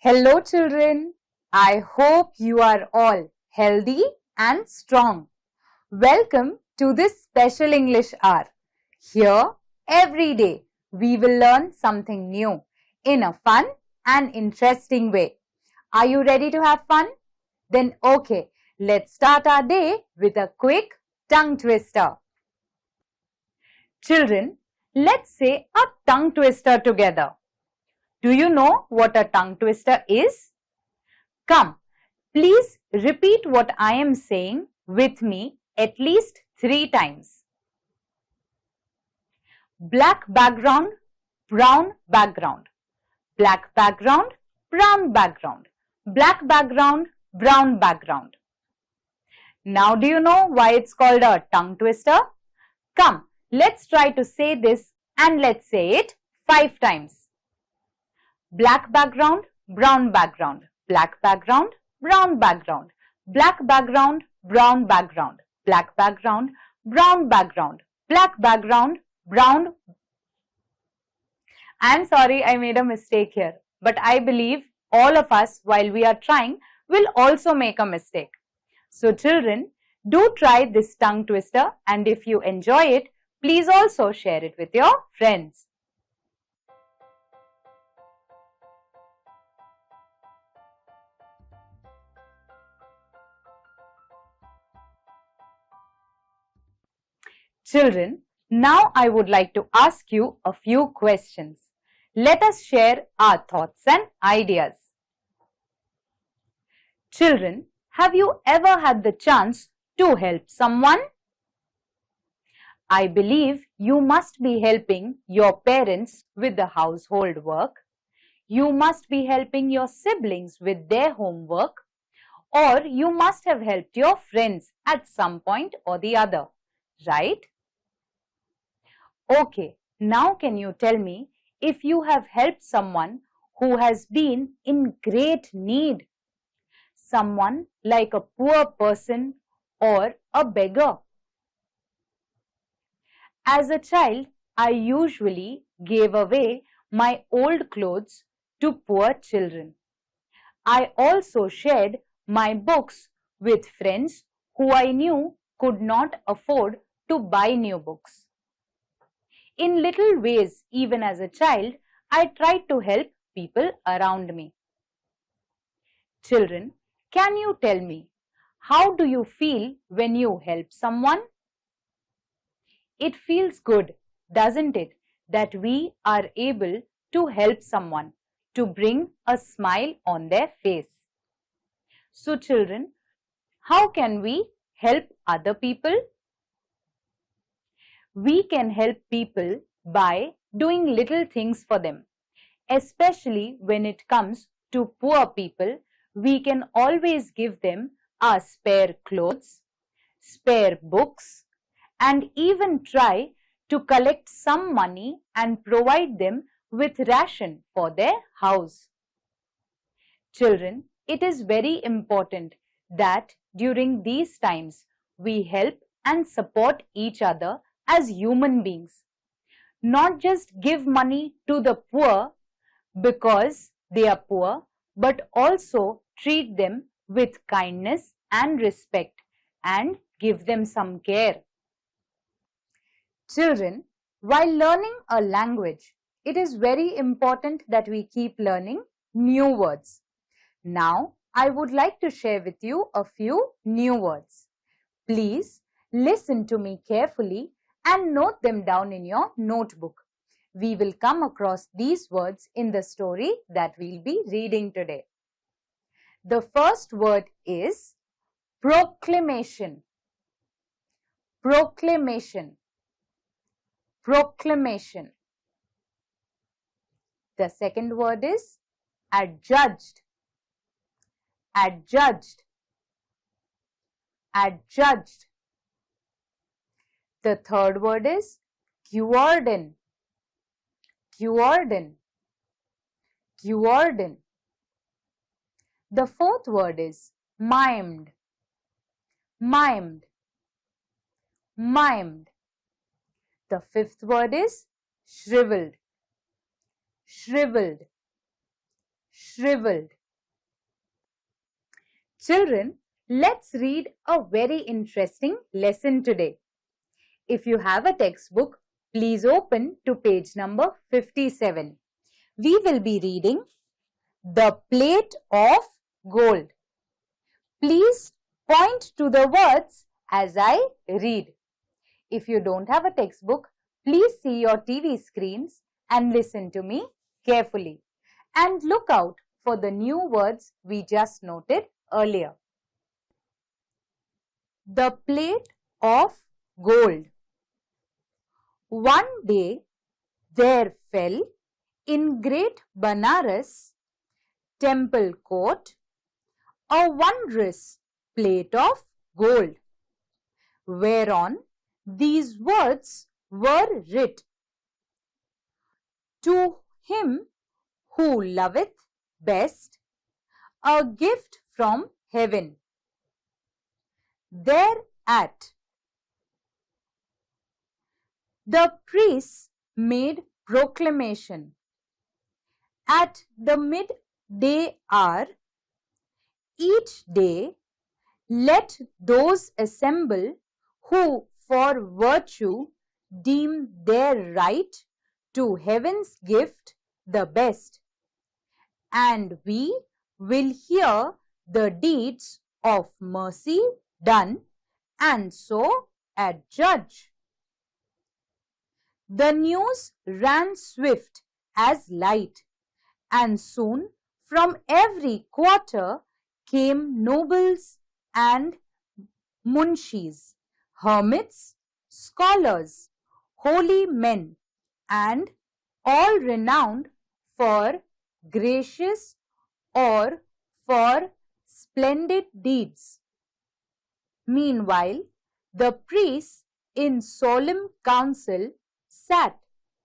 Hello children, I hope you are all healthy and strong. Welcome to this special English hour. Here, every day, we will learn something new in a fun and interesting way. Are you ready to have fun? Then okay, let's start our day with a quick tongue twister. Children, let's say a tongue twister together. Do you know what a tongue twister is? Come, please repeat what I am saying with me at least 3 times. Black background, brown background. Black background, brown background. Black background, brown background. Now do you know why it's called a tongue twister? Come, let's try to say this and let's say it 5 times. Black background, brown background. Black background, brown background. Black background, brown background. Black background, brown background. Black background, brown. I'm sorry, I made a mistake here. But I believe all of us, while we are trying, will also make a mistake. So children, do try this tongue twister, and if you enjoy it, please also share it with your friends. Children, now I would like to ask you a few questions. Let us share our thoughts and ideas. Children, have you ever had the chance to help someone? I believe you must be helping your parents with the household work. You must be helping your siblings with their homework, or you must have helped your friends at some point or the other, right? Okay, now can you tell me if you have helped someone who has been in great need? Someone like a poor person or a beggar. As a child, I usually gave away my old clothes to poor children. I also shared my books with friends who I knew could not afford to buy new books. In little ways, even as a child, I tried to help people around me. Children, can you tell me, how do you feel when you help someone? It feels good, doesn't it, that we are able to help someone, to bring a smile on their face. So children, how can we help other people? We can help people by doing little things for them. Especially when it comes to poor people, we can always give them our spare clothes, spare books, and even try to collect some money and provide them with ration for their house. Children, it is very important that during these times we help and support each other as human beings. Not just give money to the poor because they are poor, but also treat them with kindness and respect and give them some care. Children, while learning a language, it is very important that we keep learning new words. Now, I would like to share with you a few new words. Please listen to me carefully and note them down in your notebook. We will come across these words in the story that we'll be reading today. The first word is proclamation. Proclamation. Proclamation. The second word is adjudged, adjudged, adjudged. The third word is Guerdon, Guerdon, Guerdon. The fourth word is Maimed, Maimed, Maimed. The fifth word is Shriveled, Shriveled, Shriveled. Children, let's read a very interesting lesson today. If you have a textbook, please open to page number 57. We will be reading The Plate of Gold. Please point to the words as I read. If you don't have a textbook, please see your TV screens and listen to me carefully. And look out for the new words we just noted earlier. The plate of gold. One day there fell in great Banaras temple court a wondrous plate of gold, whereon these words were writ: To him who loveth best, a gift from heaven. Thereat the priests made proclamation. At the midday hour, each day, let those assemble who for virtue deem their right to heaven's gift the best, and we will hear the deeds of mercy done, and so adjudge. The news ran swift as light, and soon from every quarter came nobles and munshis, hermits, scholars, holy men, and all renowned for gracious or for splendid deeds. Meanwhile, the priests in solemn council sat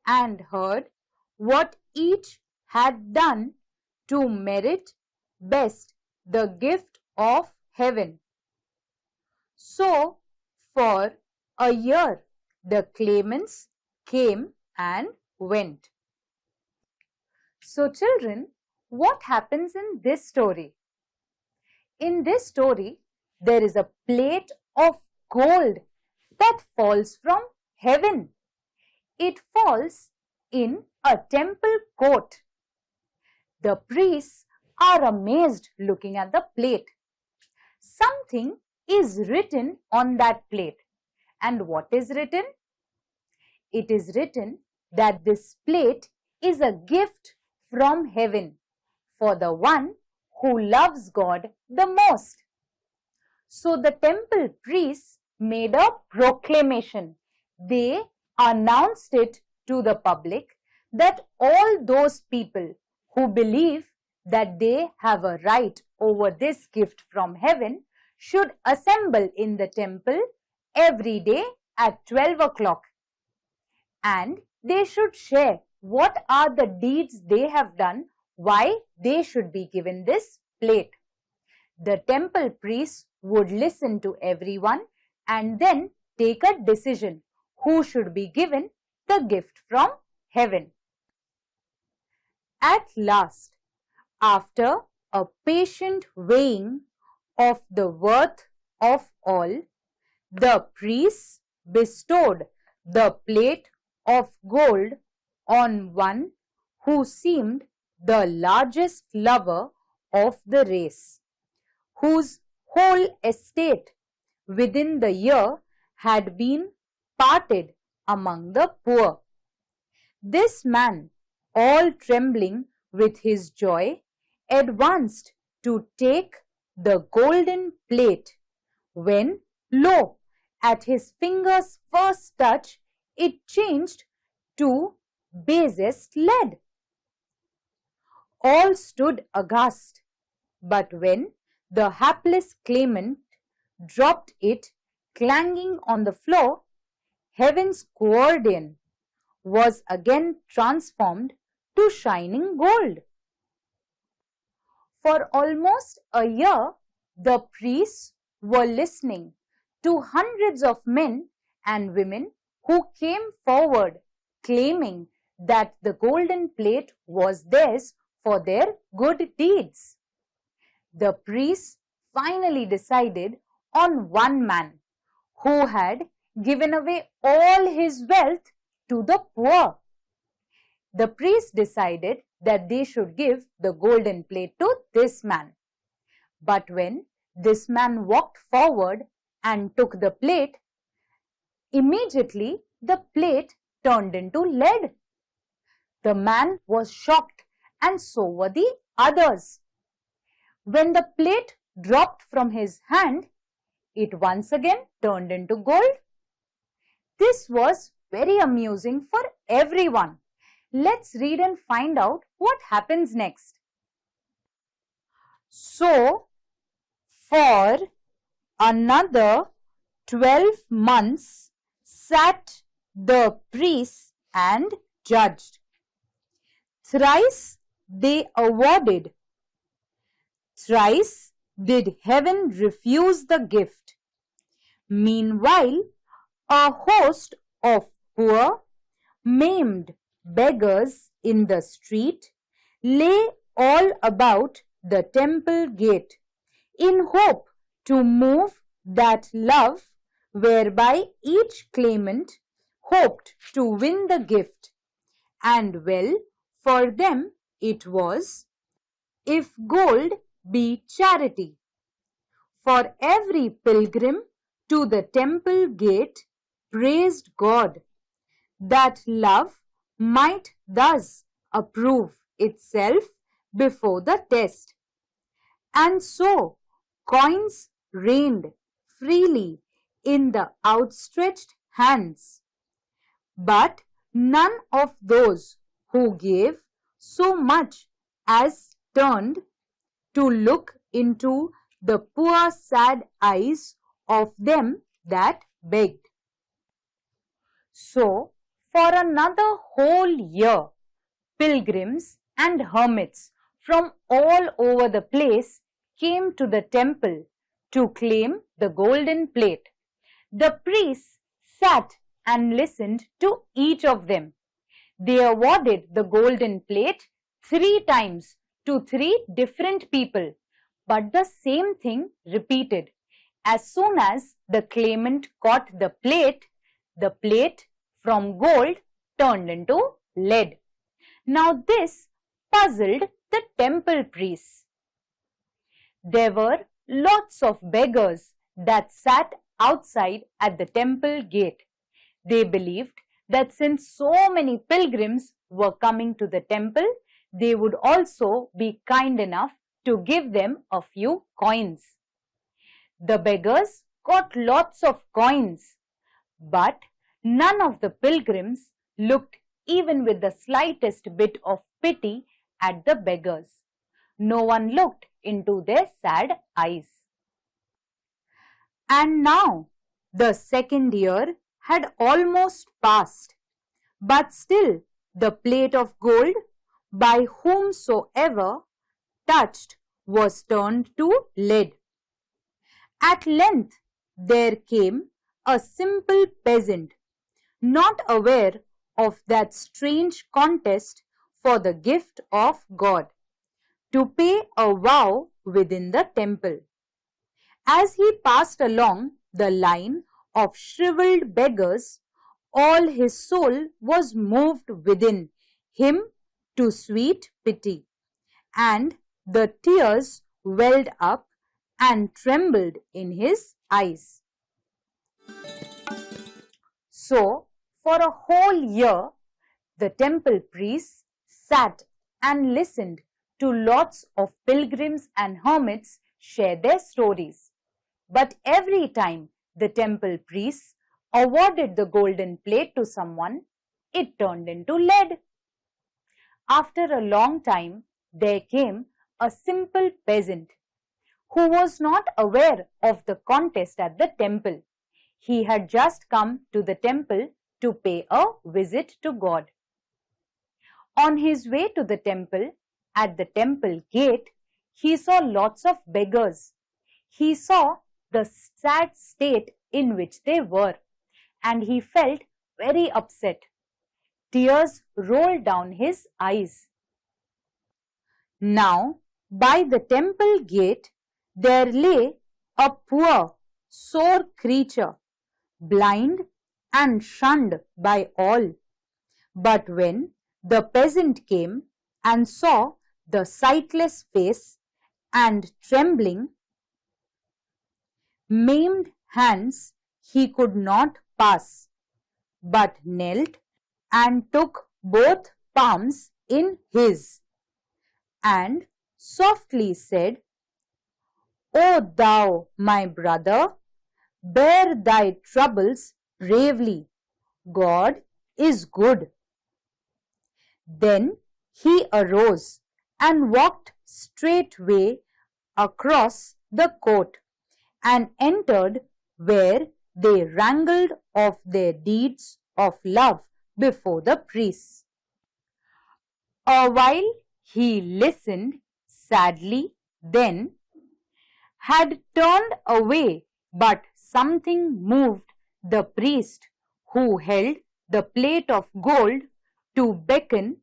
and heard what each had done to merit best the gift of heaven. So, for a year, the claimants came and went. So, children, what happens in this story? In this story, there is a plate of gold that falls from heaven. It falls in a temple court. The priests are amazed looking at the plate. Something is written on that plate. And what is written? It is written that this plate is a gift from heaven for the one who loves God the most. So the temple priests made a proclamation. They announced it to the public that all those people who believe that they have a right over this gift from heaven should assemble in the temple every day at 12 o'clock. And they should share what are the deeds they have done, why they should be given this plate. The temple priests would listen to everyone and then take a decision who should be given the gift from heaven. At last, after a patient weighing of the worth of all, the priests bestowed the plate of gold on one who seemed the largest lover of the race, whose whole estate within the year had been parted among the poor. This man, all trembling with his joy, advanced to take the golden plate, when, lo, at his finger's first touch, it changed to basest lead. All stood aghast, but when the hapless claimant dropped it clanging on the floor, heaven's Guerdon was again transformed to shining gold. For almost a year, the priests were listening to hundreds of men and women who came forward claiming that the golden plate was theirs for their good deeds. The priests finally decided on one man who had given away all his wealth to the poor. The priests decided that they should give the golden plate to this man. But when this man walked forward and took the plate, immediately the plate turned into lead. The man was shocked, and so were the others. When the plate dropped from his hand, it once again turned into gold. This was very amusing for everyone. Let's read and find out what happens next. So, for another 12 months sat the priests and judged. Thrice they awarded. Thrice did heaven refuse the gift. Meanwhile, a host of poor, maimed beggars in the street lay all about the temple gate in hope to move that love whereby each claimant hoped to win the gift. And well, for them it was, if gold be charity. For every pilgrim to the temple gate praised God, that love might thus approve itself before the test. And so coins rained freely in the outstretched hands. But none of those who gave so much as turned to look into the poor sad eyes of them that begged. So, for another whole year, pilgrims and hermits from all over the place came to the temple to claim the golden plate. The priests sat and listened to each of them. They awarded the golden plate 3 times to 3 different people, but the same thing repeated. As soon as the claimant got the plate from gold turned into lead. Now this puzzled the temple priests. There were lots of beggars that sat outside at the temple gate. They believed that since so many pilgrims were coming to the temple, they would also be kind enough to give them a few coins. The beggars got lots of coins, but none of the pilgrims looked even with the slightest bit of pity at the beggars. No one looked into their sad eyes. And now the second year had almost passed, but still the plate of gold by whomsoever touched was turned to lead. At length there came a simple peasant, not aware of that strange contest for the gift of God, to pay a vow within the temple. As he passed along the line of shriveled beggars, all his soul was moved within him to sweet pity, and the tears welled up and trembled in his eyes. So, for a whole year, the temple priests sat and listened to lots of pilgrims and hermits share their stories. But every time the temple priests awarded the golden plate to someone, it turned into lead. After a long time, there came a simple peasant who was not aware of the contest at the temple. He had just come to the temple to pay a visit to God. On his way to the temple, at the temple gate, he saw lots of beggars. He saw the sad state in which they were, and he felt very upset. Tears rolled down his eyes. Now, by the temple gate, there lay a poor, sore creature, blind and shunned by all. But when the peasant came and saw the sightless face and trembling, maimed hands, he could not pass, but knelt and took both palms in his, and softly said, "O thou, my brother, bear thy troubles bravely. God is good." Then he arose and walked straightway across the court and entered where they wrangled of their deeds of love before the priests. A while he listened sadly, then had turned away, but something moved the priest who held the plate of gold to beckon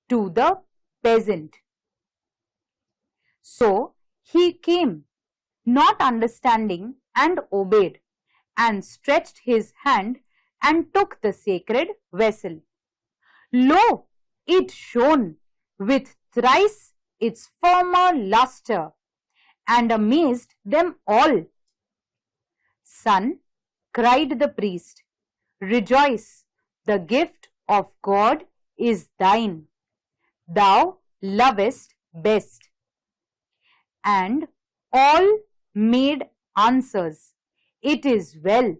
to the peasant. So he came, not understanding, and obeyed, and stretched his hand and took the sacred vessel. Lo, it shone with thrice its former lustre, and amazed them all. "Son," cried the priest, "rejoice, the gift of God is thine. Thou lovest best." And all made answers, "It is well,"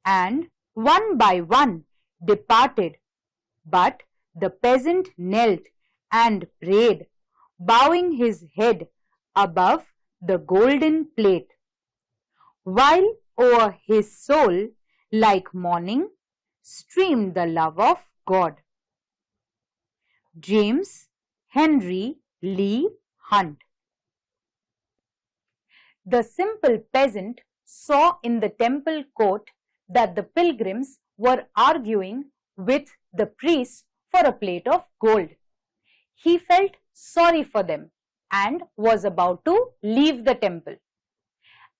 and one by one departed. But the peasant knelt and prayed, bowing his head above the golden plate, while o'er his soul, like morning, streamed the love of God. James Henry Lee Hunt. The simple peasant saw in the temple court that the pilgrims were arguing with the priests for a plate of gold. He felt sorry for them and was about to leave the temple.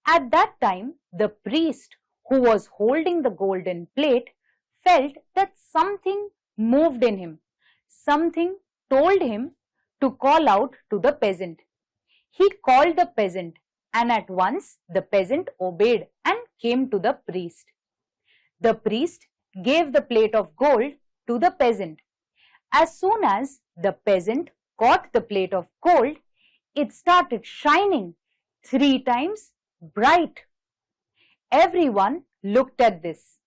At that time, the priest who was holding the golden plate felt that something moved in him. Something told him to call out to the peasant. He called the peasant, and at once the peasant obeyed and came to the priest. The priest gave the plate of gold to the peasant. As soon as the peasant got the plate of gold, it started shining 3 times bright. Everyone looked at this.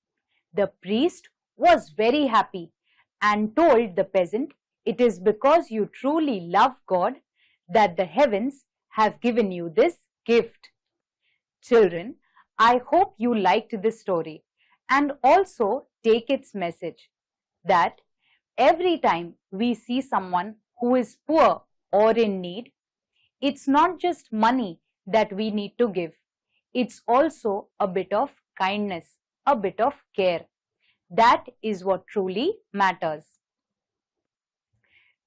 The priest was very happy and told the peasant, "It is because you truly love God that the heavens have given you this gift." Children, I hope you liked this story and also take its message that every time we see someone who is poor or in need, it's not just money that we need to give. It's also a bit of kindness, a bit of care. That is what truly matters.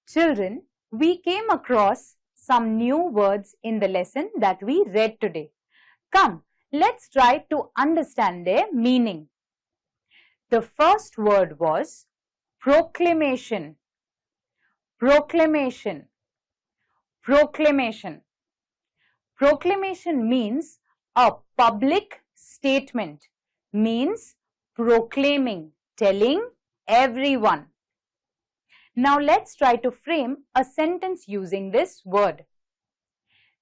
Children, we came across some new words in the lesson that we read today. Come, let's try to understand their meaning. The first word was proclamation. Proclamation. Proclamation. Proclamation means a public statement, means proclaiming, telling everyone. Now let's try to frame a sentence using this word.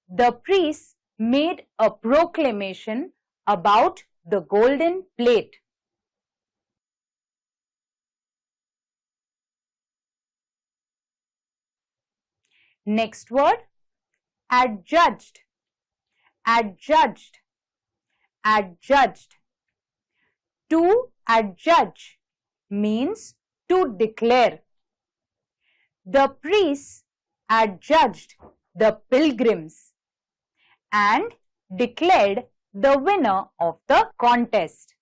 The priests made a proclamation about the golden plate. Next word, adjudged, adjudged, adjudged. To adjudge means to declare. The priests adjudged the pilgrims and declared the winner of the contest.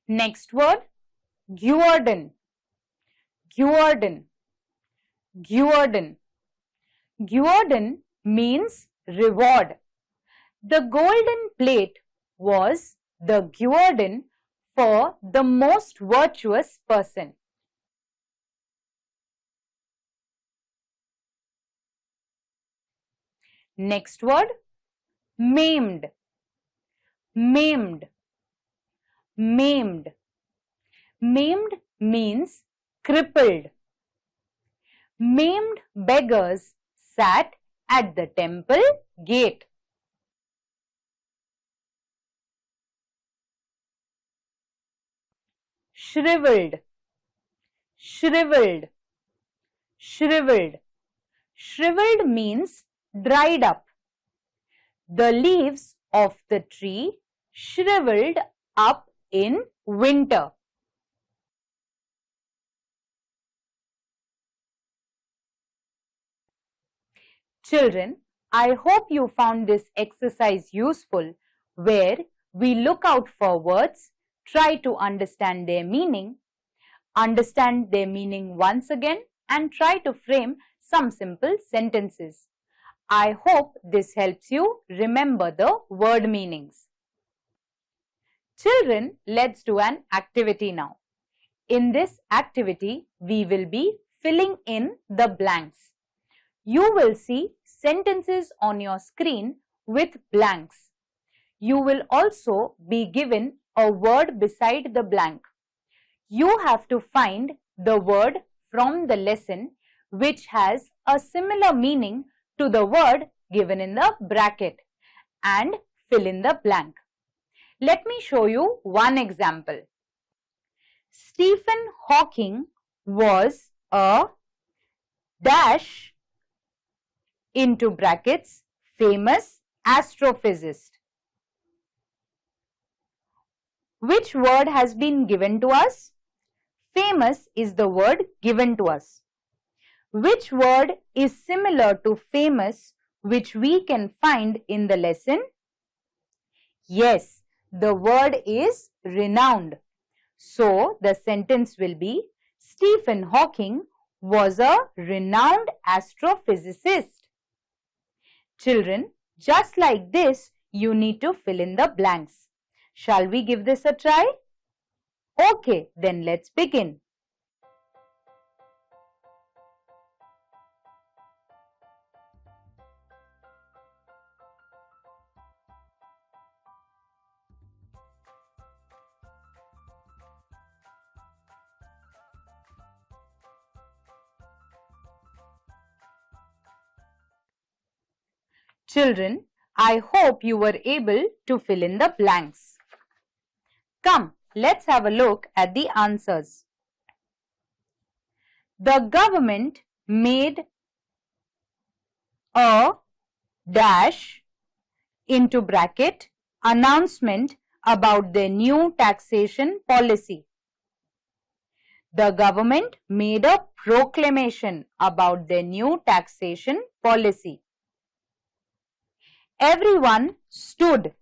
Next word, Guerdon, Guerdon, Guerdon. Guerdon means reward. The golden plate was the guerdon for the most virtuous person. Next word, maimed, maimed, maimed. Maimed means crippled. Maimed beggars sat at the temple gate. Shriveled, shriveled, shriveled. Shriveled means dried up. The leaves of the tree shriveled up in winter. Children, I hope you found this exercise useful, where we look out for words, try to understand their meaning, understand their meaning once again, and try to frame some simple sentences. I hope this helps you remember the word meanings. Children, let's do an activity now. In this activity, we will be filling in the blanks. You will see sentences on your screen with blanks. You will also be given a word beside the blank. You have to find the word from the lesson which has a similar meaning to the word given in the bracket and fill in the blank. Let me show you one example. Stephen Hawking was a dash into brackets famous astrophysicist. Which word has been given to us? Famous is the word given to us. Which word is similar to famous which we can find in the lesson? Yes, the word is renowned. So, the sentence will be, Stephen Hawking was a renowned astrophysicist. Children, just like this, you need to fill in the blanks. Shall we give this a try? Okay, then let's begin. Children, I hope you were able to fill in the blanks. Come, let's have a look at the answers. The government made a dash into bracket announcement about their new taxation policy. The government made a proclamation about their new taxation policy. Everyone stood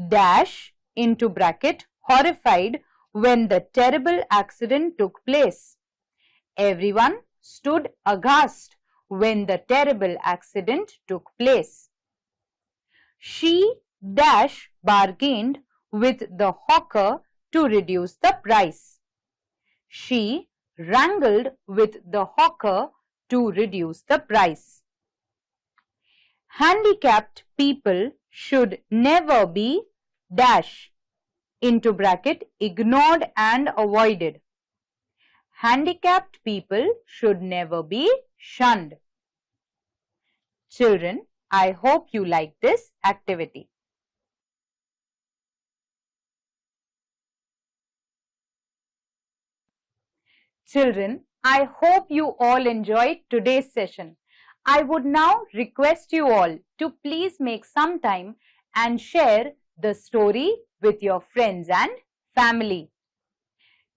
dash into bracket horrified when the terrible accident took place. Everyone stood aghast when the terrible accident took place. She dash bargained with the hawker to reduce the price. She wrangled with the hawker to reduce the price. Handicapped people should never be dash into bracket ignored and avoided. Handicapped people should never be shunned. Children, I hope you like this activity. Children, I hope you all enjoyed today's session. I would now request you all to please make some time and share the story with your friends and family.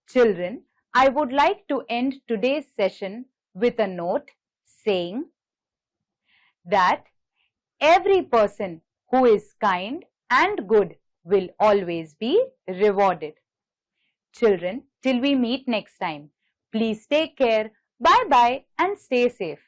Children, I would like to end today's session with a note saying that every person who is kind and good will always be rewarded. Children, till we meet next time, please take care, bye-bye and stay safe.